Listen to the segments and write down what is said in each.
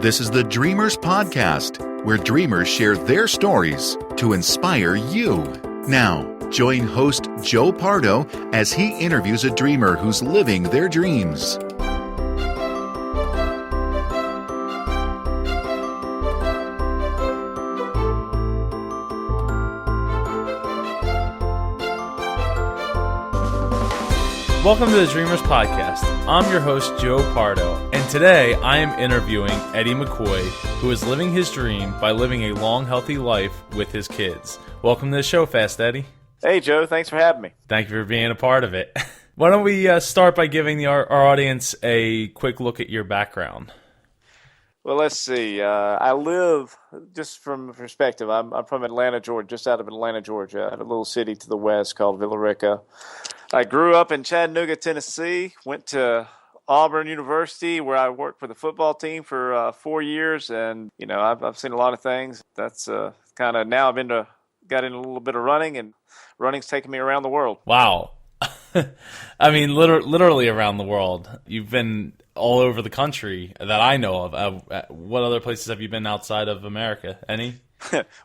This is the Dreamers Podcast, where dreamers share their stories to inspire you. Now, join host Joe Pardo as he interviews a dreamer who's living their dreams. Welcome to the Dreamers Podcast. I'm your host, Joe Pardo, and today I am interviewing Eddie McCoy, who is living his dream by living a long, healthy life with his kids. Welcome to the show, Fast Eddie. Hey, Joe. Thanks for having me. Thank you for being a part of it. Why don't we start by giving our audience a quick look at your background? Well, let's see. I live, just from perspective, I'm from Atlanta, Georgia, just out of Atlanta, Georgia, at a little city to the west called Villa Rica. I grew up in Chattanooga, Tennessee, went to Auburn University where I worked for the football team for 4 years, and I've seen a lot of things. That's kind of now got in a little bit of running, and running's taken me around the world. Wow. I mean, literally around the world. You've been all over the country that I know of. What other places have you been outside of America? Any?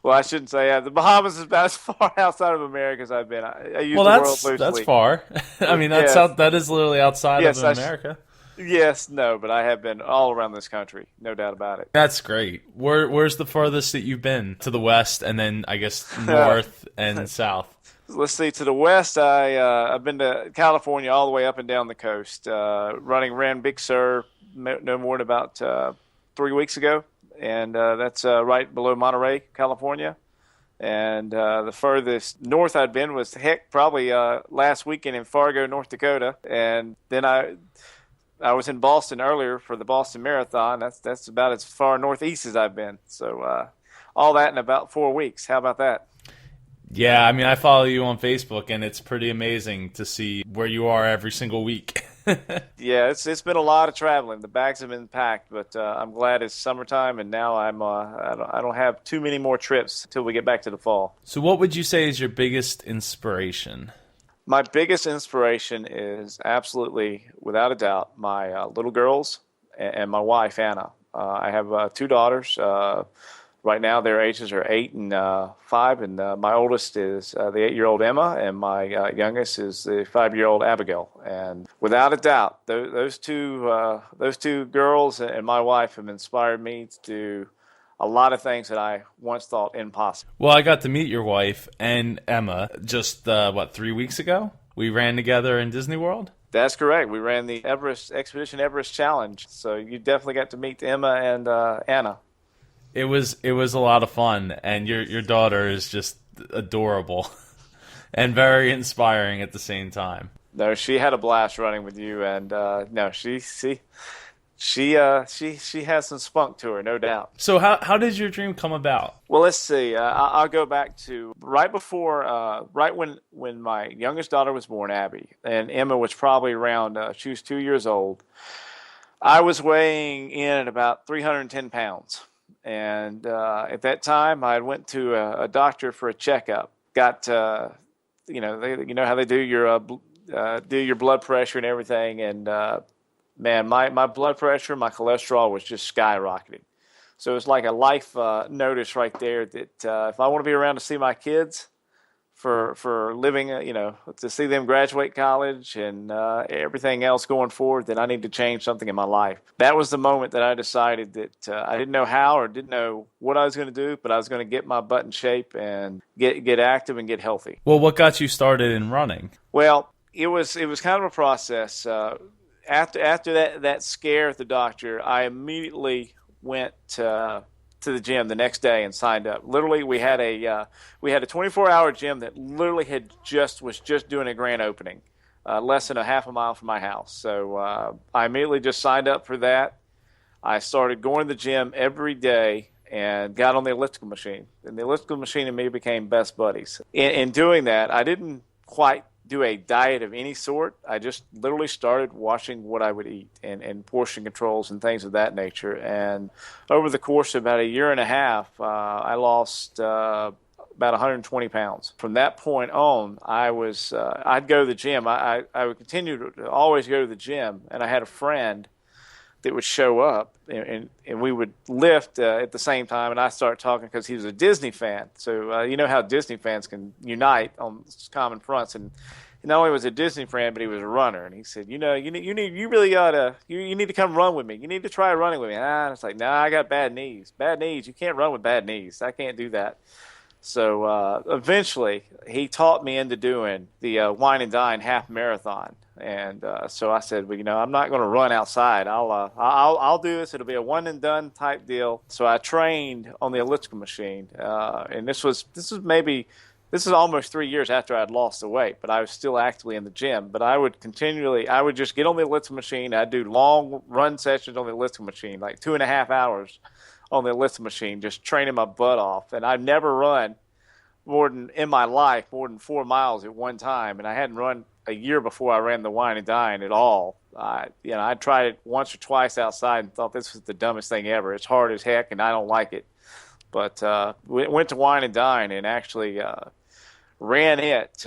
Well, I shouldn't say the Bahamas is about as far outside of America as I've been. I use the word loosely. That's far. I mean, that is literally outside of America. But I have been all around this country, no doubt about it. That's great. Where's the farthest that you've been? To the west, and then I guess north and south. Let's see. To the west, I've been to California all the way up and down the coast. Ran Big Sur no more than about 3 weeks ago. And that's right below Monterey, California. And the furthest north I'd been was, probably last weekend in Fargo, North Dakota. And then I was in Boston earlier for the Boston Marathon. That's about as far northeast as I've been. So all that in about 4 weeks. How about that? Yeah, I mean, I follow you on Facebook, and it's pretty amazing to see where you are every single week. Yeah, it's been a lot of traveling. The bags have been packed, but I'm glad it's summertime, and now I don't have too many more trips until we get back to the fall. So what would you say is your biggest inspiration? My biggest inspiration is absolutely, without a doubt, my little girls and my wife, Anna. I have 2 daughters. Right now, their ages are 8 and 5, and my oldest is the 8-year-old Emma, and my youngest is the 5-year-old Abigail. And without a doubt, those two girls and my wife have inspired me to do a lot of things that I once thought impossible. Well, I got to meet your wife and Emma just 3 weeks ago. We ran together in Disney World. That's correct. We ran the Expedition Everest Challenge, so you definitely got to meet Emma and Anna. It was a lot of fun, and your daughter is just adorable and very inspiring at the same time. No, she had a blast running with you, and she has some spunk to her, no doubt. So how did your dream come about? Well, let's see. I'll go back to right when my youngest daughter was born, Abby, and Emma was probably around. She was 2 years old. I was weighing in at about 310 pounds. And at that time, I went to a doctor for a checkup. Got, how they do your blood pressure and everything. And man, my blood pressure, my cholesterol was just skyrocketing. So it's like a life notice right there that if I want to be around to see my kids, for living, to see them graduate college and everything else going forward, then I need to change something in my life. That was the moment that I decided that I didn't know how or didn't know what I was going to do, but I was going to get my butt in shape and get active and get healthy. Well, what got you started in running? Well, it was kind of a process. After that scare at the doctor, I immediately went to the gym the next day and signed up. Literally, we had a 24-hour gym that literally was just doing a grand opening, less than a half a mile from my house. So I immediately just signed up for that. I started going to the gym every day and got on the elliptical machine. And the elliptical machine and me became best buddies. In doing that, I didn't quite do a diet of any sort. I just literally started watching what I would eat and portion controls and things of that nature. And over the course of about a year and a half, I lost about 120 pounds. From that point on, I'd go to the gym. I would continue to always go to the gym. And I had a friend that would show up, and we would lift at the same time. And I started talking because he was a Disney fan. So you know how Disney fans can unite on common fronts. And not only was he a Disney fan, but he was a runner. And he said, you really ought to, you need to come run with me. You need to try running with me. And it's like, nah, I got bad knees. Bad knees. You can't run with bad knees. I can't do that. So eventually, he taught me into doing the Wine and Dine half marathon, and so I said, well, I'm not going to run outside. I'll do this. It'll be a one and done type deal. So I trained on the elliptical machine, and this is almost 3 years after I'd lost the weight, but I was still actively in the gym. But I would just get on the elliptical machine. I'd do long run sessions on the elliptical machine, like 2.5 hours. On the elliptical machine, just training my butt off. And I've never run more than 4 miles at one time. And I hadn't run a year before I ran the Wine and Dine at all. I tried it once or twice outside and thought this was the dumbest thing ever. It's hard as heck, and I don't like it. But went to Wine and Dine and actually ran it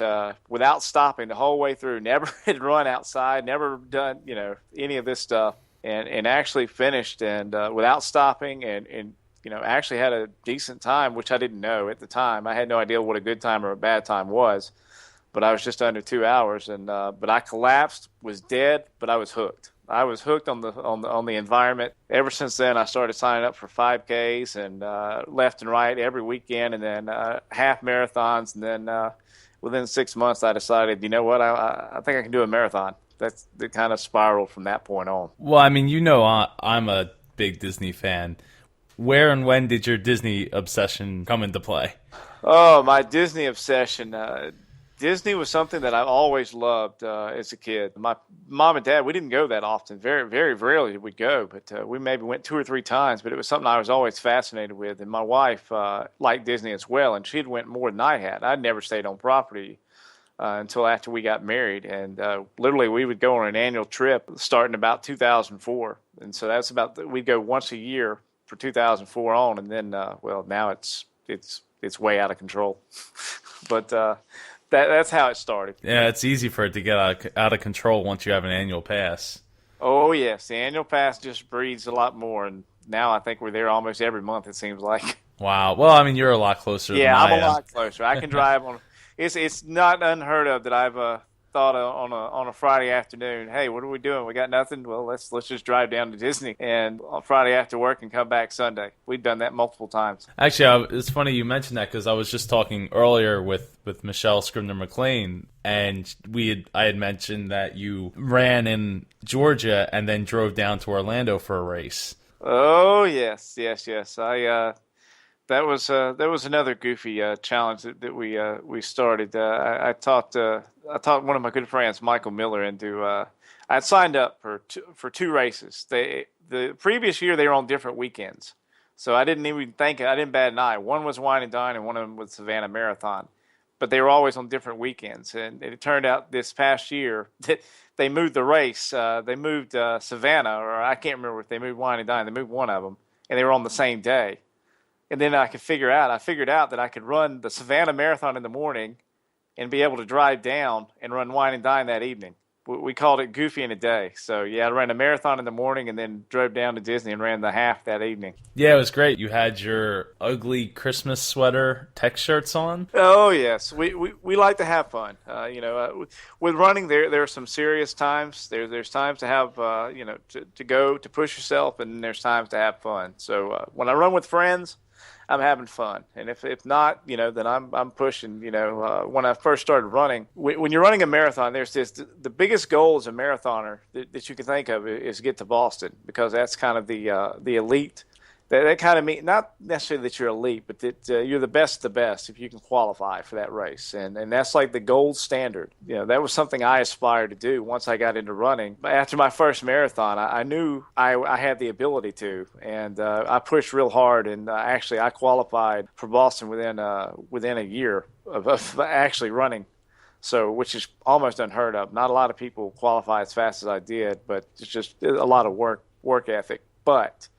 without stopping the whole way through. Never had run outside, never done any of this stuff. And actually finished and without stopping and actually had a decent time, which I didn't know at the time. I had no idea what a good time or a bad time was, but I was just under 2 hours. And but I collapsed, was dead, but I was hooked. I was hooked on the environment. Ever since then, I started signing up for 5Ks and left and right every weekend, and then half marathons. And then within 6 months, I decided, you know what, I think I can do a marathon. That's the kind of spiraled from that point on. Well, I mean, I'm a big Disney fan. Where and when did your Disney obsession come into play? Oh, my Disney obsession. Disney was something that I always loved as a kid. My mom and dad, we didn't go that often. Very, very rarely did we go, but we maybe went 2 or 3 times. But it was something I was always fascinated with. And my wife liked Disney as well, and she'd went more than I had. I'd never stayed on property until after we got married. And literally we would go on an annual trip starting about 2004. And so that's we'd go once a year for 2004 on. And then, now it's way out of control. But that's how it started. Yeah, it's easy for it to get out of control once you have an annual pass. Oh, yes. The annual pass just breeds a lot more. And now I think we're there almost every month, it seems like. Wow. Well, I mean, you're a lot closer than I am. Yeah, I'm a lot closer. I can drive on... It's not unheard of that I've thought on a Friday afternoon, hey, what are we doing? We got nothing? Well, let's just drive down to Disney and on Friday after work and come back Sunday. We've done that multiple times. Actually, it's funny you mentioned that because I was just talking earlier with Michelle Scribner-McLean, and I had mentioned that you ran in Georgia and then drove down to Orlando for a race. Oh, yes. That was another goofy challenge that we started. I taught one of my good friends, Michael Miller, into. I signed up for 2 races. The previous year they were on different weekends, so I didn't even think. I didn't bat an eye. One was Wine and Dine, and one of them was Savannah Marathon, but they were always on different weekends. And it turned out this past year that they moved the race. They moved Savannah, or I can't remember if they moved Wine and Dine. They moved one of them, and they were on the same day. And then I figured out that I could run the Savannah Marathon in the morning and be able to drive down and run Wine and Dine that evening. We called it Goofy in a Day. So, yeah, I ran a marathon in the morning and then drove down to Disney and ran the half that evening. Yeah, it was great. You had your ugly Christmas sweater tech shirts on. Oh, yes. We like to have fun. With running, there are some serious times. There's times to have, to go, to push yourself, and there's times to have fun. So when I run with friends, I'm having fun. And if not, then I'm pushing. When I first started running, when you're running a marathon, there's the biggest goal as a marathoner that you can think of is get to Boston, because that's kind of the elite. That kind of means not necessarily that you're elite, but that you're the best of the best if you can qualify for that race. And that's like the gold standard. That was something I aspired to do once I got into running. After my first marathon, I knew I had the ability to, and I pushed real hard. And actually, I qualified for Boston within a year of actually running. So, which is almost unheard of. Not a lot of people qualify as fast as I did, but it's just a lot of work ethic. But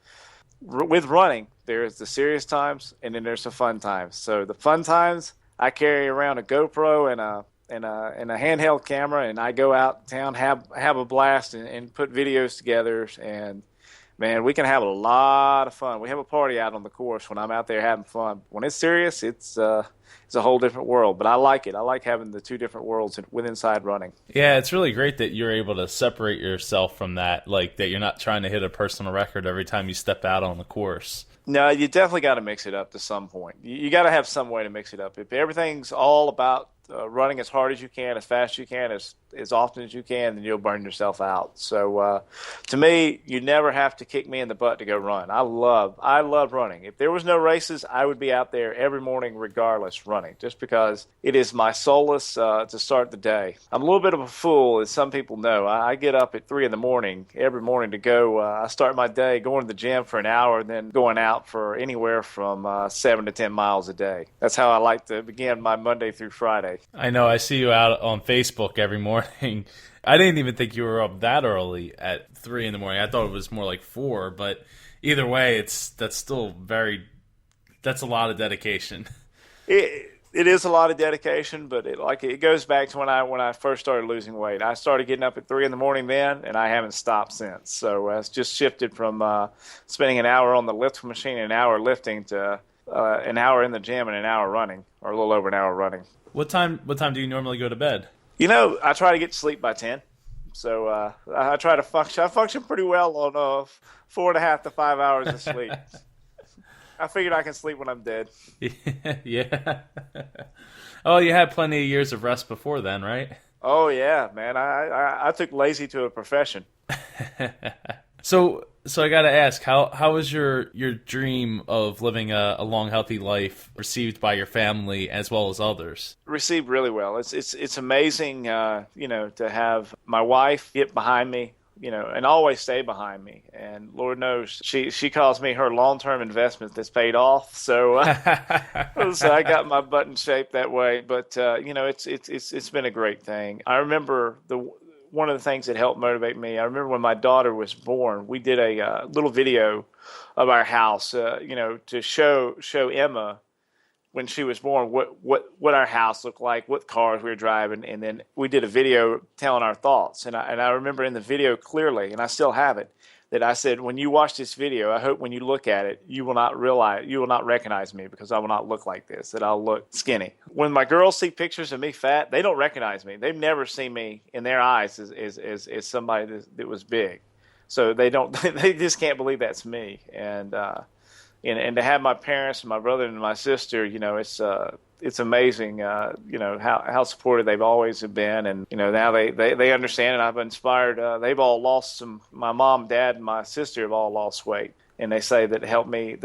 with running, there's the serious times and then there's the fun times. So the fun times, I carry around a GoPro and a handheld camera, and I go out in town, have a blast and put videos together. And Man, we can have a lot of fun. We have a party out on the course when I'm out there having fun. When it's serious, it's a whole different world. But I like it. I like having the two different worlds with inside running. Yeah, it's really great that you're able to separate yourself from that, like that you're not trying to hit a personal record every time you step out on the course. No, you definitely got to mix it up to some point. You got to have some way to mix it up. If everything's all about running as hard as you can, as fast as you can, as often as you can, then you'll burn yourself out. So to me, you never have to kick me in the butt to go run. I love running. If there was no races, I would be out there every morning regardless running, just because it is my solace to start the day. I'm a little bit of a fool, as some people know. I get up at 3 in the morning every morning to go. I start my day going to the gym for an hour and then going out for anywhere from 7 to 10 miles a day. That's how I like to begin my Monday through Friday. I know. I see you out on Facebook every morning. I didn't even think you were up that early at 3 in the morning. I thought it was more like 4, but either way, that's a lot of dedication. It is a lot of dedication, but it goes back to when I first started losing weight. I started getting up at 3 in the morning then, and I haven't stopped since. So it's just shifted from spending an hour on the lift machine, an hour lifting, to an hour in the gym and an hour running, or a little over an hour running. What time do you normally go to bed? I try to get to sleep by 10. So I try to function. I function pretty well on 4.5 to 5 hours of sleep. I figured I can sleep when I'm dead. Yeah. Oh, you had plenty of years of rest before then, right? Oh, yeah, man. I took lazy to a profession. So I got to ask, how was your dream of living a long, healthy life received by your family as well as others? Received really well. It's amazing, to have my wife get behind me, and always stay behind me. And Lord knows she calls me her long-term investment that's paid off. So, so I got my butt in shape that way. But it's been a great thing. I remember one of the things that helped motivate me, I remember when my daughter was born, we did a little video of our house, to show Emma when she was born what our house looked like, what cars we were driving, and then we did a video telling our thoughts. And I remember in the video clearly, and I still have it, that I said, when you watch this video, I hope when you look at it, you will not recognize me, because I will not look like this, that I'll look skinny. When my girls see pictures of me fat, they don't recognize me. They've never seen me in their eyes as somebody that was big. So they just can't believe that's me. And to have my parents and my brother and my sister, it's amazing, how supportive they've always have been. And, now they understand, and I've inspired, they've all lost my mom, dad, and my sister have all lost weight. And they say that help me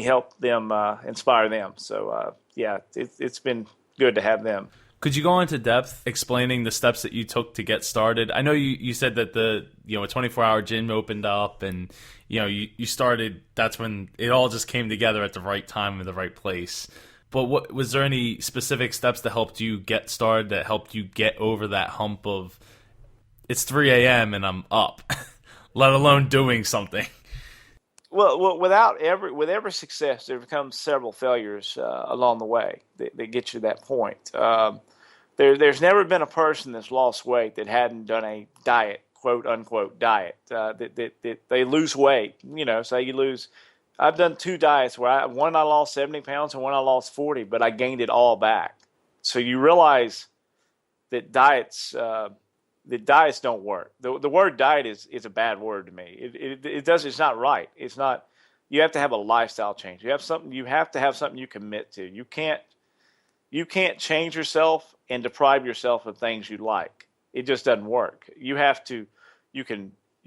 help them, inspire them. So, it's been good to have them. Could you go into depth explaining the steps that you took to get started? I know you said that a 24-hour gym opened up, and you started. That's when it all just came together at the right time in the right place. But was there any specific steps that helped you get started, that helped you get over that hump of it's 3 a.m. and I'm up, let alone doing something? Well, with every success, there becomes several failures along the way that get you to that point. There's never been a person that's lost weight that hadn't done a diet, quote unquote diet, that they lose weight. Say you lose. I've done 2 diets where one I lost 70 pounds and one I lost 40, but I gained it all back. So you realize that diets don't work. The word diet is a bad word to me. It's not right. It's not. You have to have a lifestyle change. You have to have something you commit to. You can't change yourself and deprive yourself of things you like. It just doesn't work. You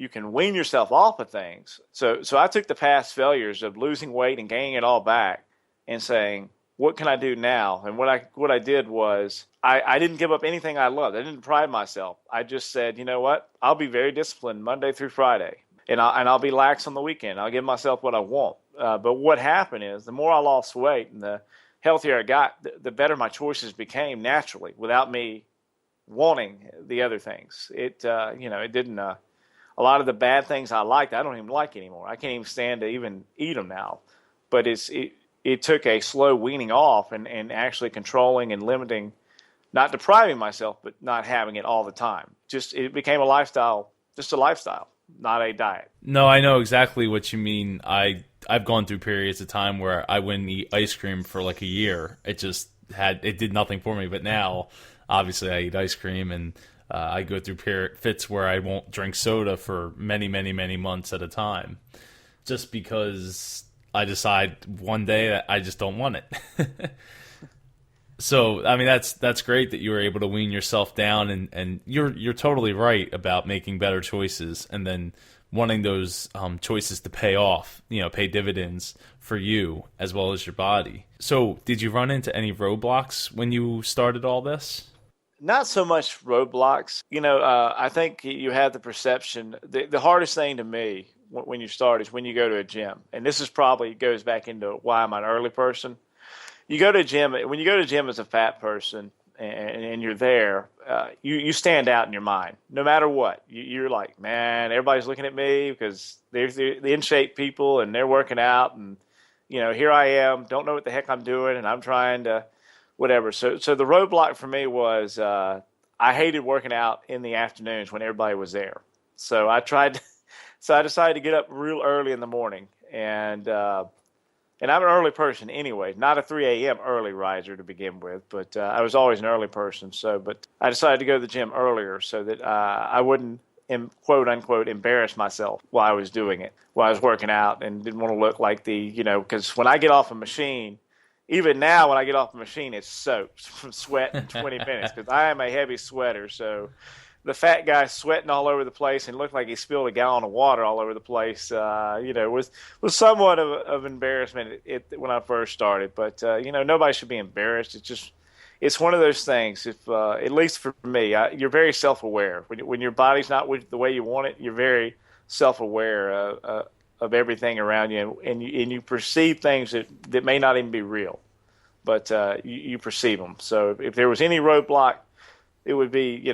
can wean yourself off of things. So I took the past failures of losing weight and gaining it all back and saying, what can I do now? And what I did was I didn't give up anything I loved. I didn't deprive myself. I just said, you know what? I'll be very disciplined Monday through Friday, and I'll be lax on the weekend. I'll give myself what I want. But what happened is the more I lost weight and the healthier I got, the better my choices became naturally without me wanting the other things. It didn't. A lot of the bad things I liked, I don't even like anymore. I can't even stand to even eat them now. But it took a slow weaning off and actually controlling and limiting, not depriving myself, but not having it all the time. It became a lifestyle, just a lifestyle. not a diet. No, I know exactly what you mean. I've gone through periods of time where I wouldn't eat ice cream for like a year. It did nothing for me. But now, obviously, I eat ice cream, and I go through fits where I won't drink soda for many, many, many months at a time, just because I decide one day that I just don't want it. So, I mean, that's great that you were able to wean yourself down, and you're totally right about making better choices, and then wanting those choices to pay off, pay dividends for you as well as your body. So, did you run into any roadblocks when you started all this? Not so much roadblocks. I think you have the perception. The hardest thing to me when you start is when you go to a gym, and this is probably goes back into why I'm an early person. You go to a gym. When you go to a gym as a fat person and you're there, you stand out in your mind. No matter what, you're like, man, everybody's looking at me because they're the in shape people and they're working out, and here I am, don't know what the heck I'm doing, and I'm trying to whatever. So the roadblock for me was I hated working out in the afternoons when everybody was there. So I decided to get up real early in the morning, and I'm an early person anyway, not a 3 a.m. early riser to begin with, but I was always an early person. But I decided to go to the gym earlier so that I wouldn't, quote unquote, embarrass myself while I was doing it, while I was working out, and didn't want to look like because when I get off a machine, even now when I get off a machine, it's soaked from sweat in 20 minutes because I am a heavy sweater. So the fat guy sweating all over the place and looked like he spilled a gallon of water all over the place, was somewhat of embarrassment when I first started. But, nobody should be embarrassed. It's one of those things. If at least for me, you're very self-aware. When your body's not the way you want it, you're very self-aware of everything around you, and you perceive things that may not even be real, but you perceive them. So if there was any roadblock, it would be,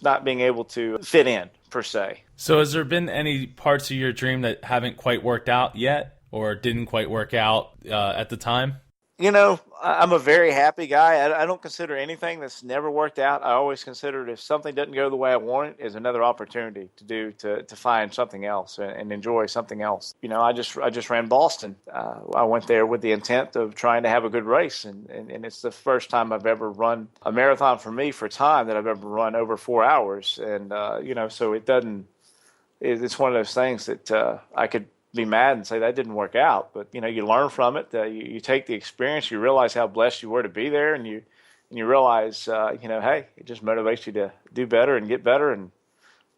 not being able to fit in, per se. So has there been any parts of your dream that haven't quite worked out yet, or didn't quite work out at the time? I'm a very happy guy. I don't consider anything that's never worked out. I always consider if something doesn't go the way I want it, is another opportunity to find something else and enjoy something else. I just ran Boston. I went there with the intent of trying to have a good race, and it's the first time I've ever run a marathon for me for time that I've ever run over 4 hours. And so it doesn't. It's one of those things that I could be mad and say that didn't work out, but you learn from it. You take the experience, you realize how blessed you were to be there, and you realize hey, it just motivates you to do better and get better, and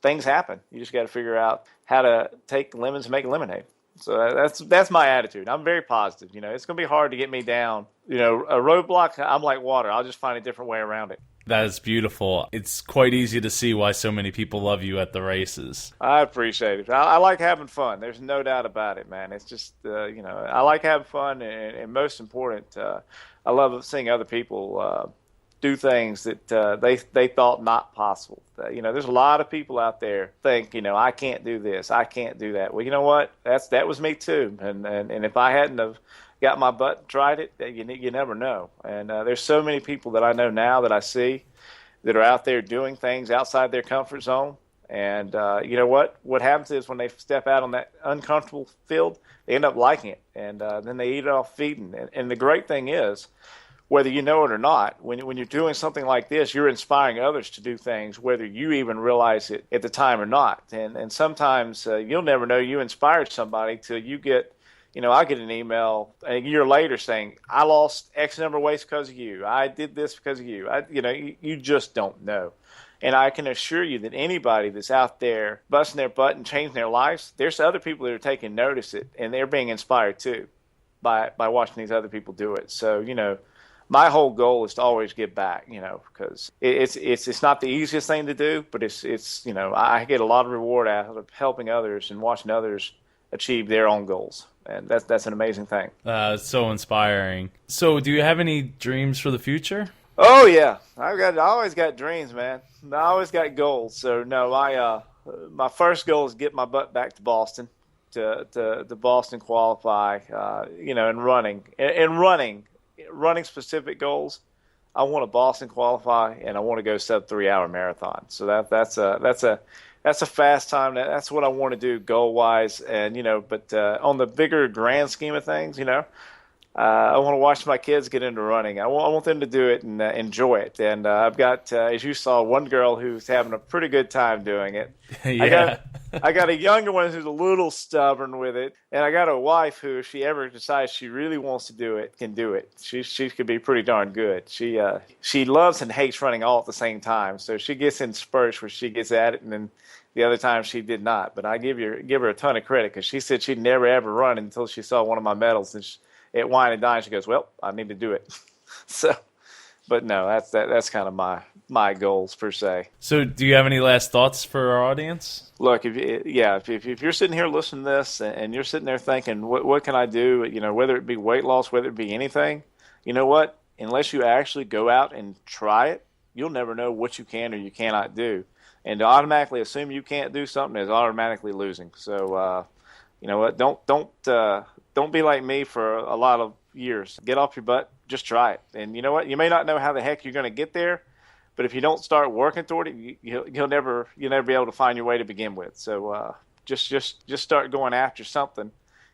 things happen. You just got to figure out how to take lemons and make lemonade. So that's my attitude. I'm very positive. It's going to be hard to get me down. A roadblock, I'm like water. I'll just find a different way around it. That is beautiful. It's quite easy to see why so many people love you at the races. I appreciate it. I like having fun. There's no doubt about it, man. It's just, I like having fun, and most important, I love seeing other people do things that they thought not possible. There's a lot of people out there think, I can't do this, I can't do that. Well, you know what? That was me too. And if I hadn't have got my butt and tried it, you never know. And there's so many people that I know now that I see that are out there doing things outside their comfort zone. And you know what? What happens is when they step out on that uncomfortable field, they end up liking it, and then they eat it off feeding. And the great thing is, whether you know it or not, when you're doing something like this, you're inspiring others to do things, whether you even realize it at the time or not. And sometimes you'll never know you inspired somebody till you get, I get an email a year later saying, I lost X number of weight because of you. I did this because of you. You just don't know. And I can assure you that anybody that's out there busting their butt and changing their lives, there's other people that are taking notice it, and they're being inspired too by watching these other people do it. So, my whole goal is to always give back, because it's not the easiest thing to do, but it's I get a lot of reward out of helping others and watching others achieve their own goals. And that's an amazing thing. It's so inspiring. So do you have any dreams for the future? Oh yeah, I always got dreams, man. I always got goals. So no, my first goal is get my butt back to Boston, to Boston qualify. And running specific goals. I want to Boston qualify, and I want to go sub 3 hour marathon. So that's that's a fast time. That's what I want to do goal wise. And, but on the bigger grand scheme of things, I want to watch my kids get into running. I want them to do it and enjoy it. And I've got, as you saw, one girl who's having a pretty good time doing it. Yeah. I got a younger one who's a little stubborn with it, and I got a wife who, if she ever decides she really wants to do it, can do it. She could be pretty darn good. She loves and hates running all at the same time, so she gets in spurts where she gets at it, and then the other time she did not. But I give her a ton of credit because she said she'd never ever run until she saw one of my medals, and at Wine and Dine she goes, "Well, I need to do it." So, but no, that's kind of my goals per se. So, do you have any last thoughts for our audience? Look, if you're sitting here listening to this and you're sitting there thinking, what can I do? Whether it be weight loss, whether it be anything, you know what? Unless you actually go out and try it, you'll never know what you can or you cannot do. And to automatically assume you can't do something is automatically losing. So, you know what? Don't be like me for a lot of years. Get off your butt. Just try it. And you know what? You may not know how the heck you're going to get there, but if you don't start working toward it, you'll never be able to find your way to begin with. So just start going after something,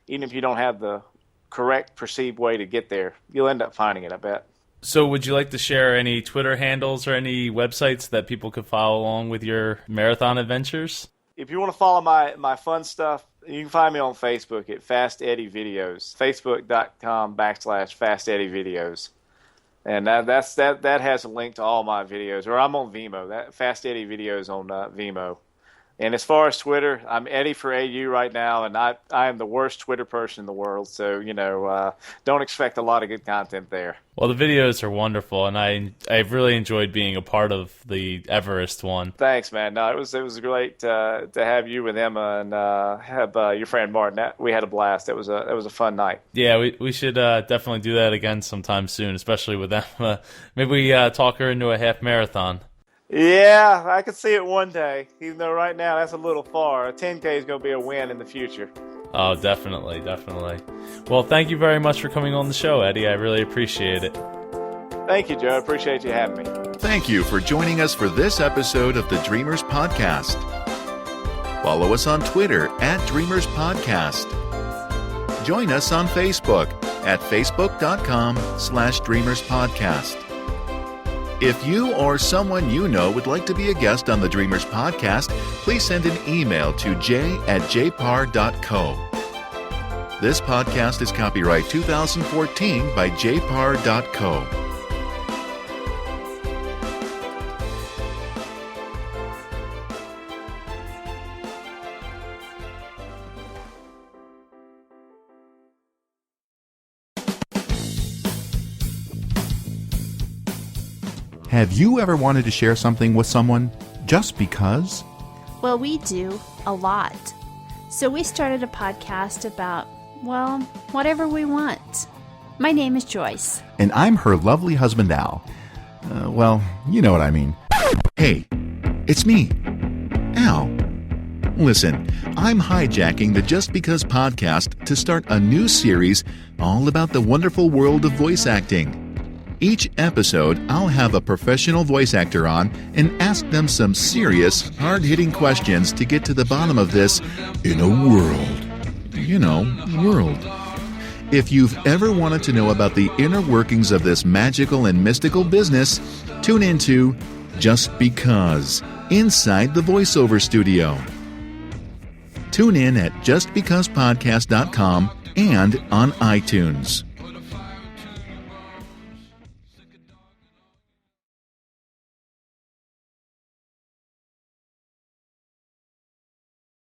even if you don't have the correct perceived way to get there. You'll end up finding it, I bet. So would you like to share any Twitter handles or any websites that people could follow along with your marathon adventures? If you want to follow my fun stuff, you can find me on Facebook at Fast Eddie Videos, facebook.com/Fast Eddie Videos. And that has a link to all my videos. Or I'm on Vimeo. That Fast Eddie Videos on Vimeo. And as far as Twitter, I'm Eddie for AU right now, and I am the worst Twitter person in the world. So don't expect a lot of good content there. Well, the videos are wonderful, and I've really enjoyed being a part of the Everest one. Thanks, man. No, it was great to have you with Emma and have your friend Martin. We had a blast. It was a fun night. Yeah, we should definitely do that again sometime soon, especially with Emma. Maybe we talk her into a half marathon. Yeah, I could see it one day, even though right now that's a little far. A 10K is going to be a win in the future. Oh, definitely. Well, thank you very much for coming on the show, Eddie. I really appreciate it. Thank you, Joe. I appreciate you having me. Thank you for joining us for this episode of the Dreamers Podcast. Follow us on Twitter at Dreamers Podcast. Join us on Facebook at facebook.com/Dreamers Podcast. If you or someone you know would like to be a guest on the Dreamers Podcast, please send an email to j@jpar.co. This podcast is copyright 2014 by jpar.co. Have you ever wanted to share something with someone just because? Well, we do, a lot. So we started a podcast about, well, whatever we want. My name is Joyce. And I'm her lovely husband, Al. Well, you know what I mean. Hey, it's me, Al. Listen, I'm hijacking the Just Because podcast to start a new series all about the wonderful world of voice acting. Each episode, I'll have a professional voice actor on and ask them some serious, hard-hitting questions to get to the bottom of this world. If you've ever wanted to know about the inner workings of this magical and mystical business, tune into Just Because, inside the voiceover studio. Tune in at justbecausepodcast.com and on iTunes.